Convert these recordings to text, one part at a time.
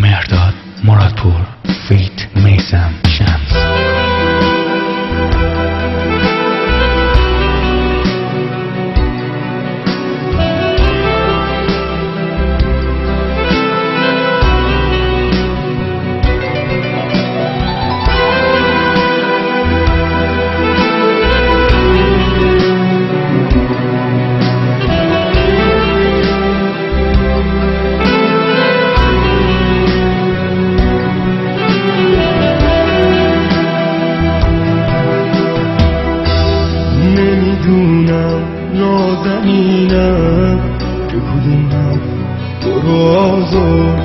مرداد مرادپور فیت میثم شمس. نازنینم که کدوم حرف تو رو آزار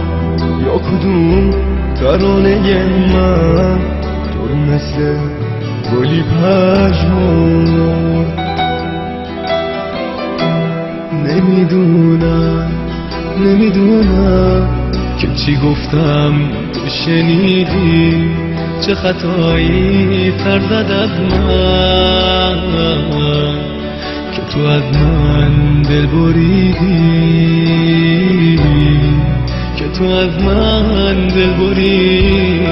یا کدوم ترانه من تو رو مثل گلی پژمرد. نمیدونم که چی گفتم تو شنیدی، چه خطایی سر زد از من که تو از من دل بریدی، که تو از من دل بریدی.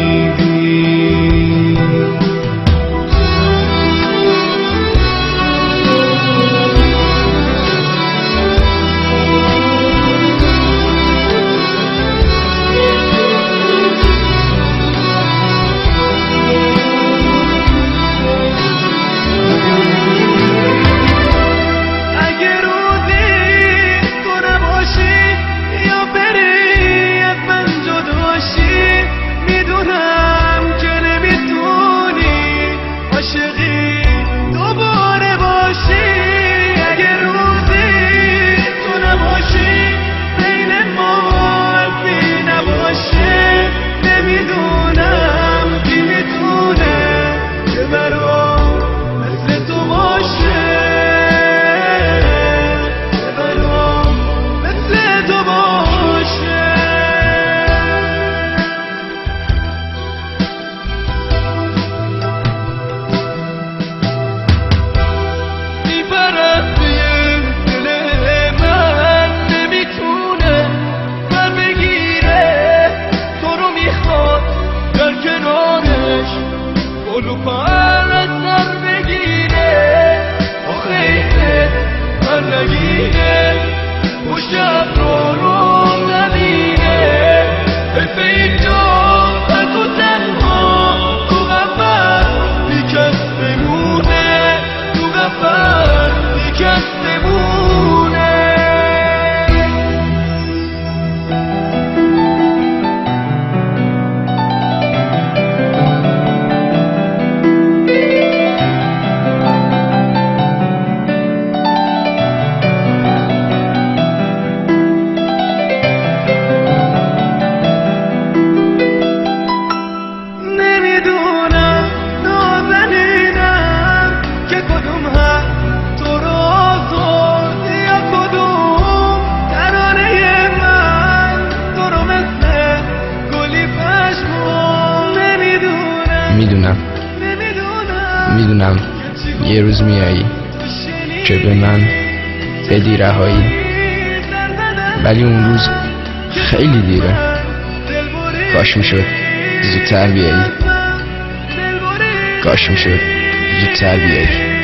میدونم یه روز میایی که به من بدی رهایی، ولی اون روز خیلی دیره. کاش میشد زودتر بیایی، کاش میشد زودتر بیایی.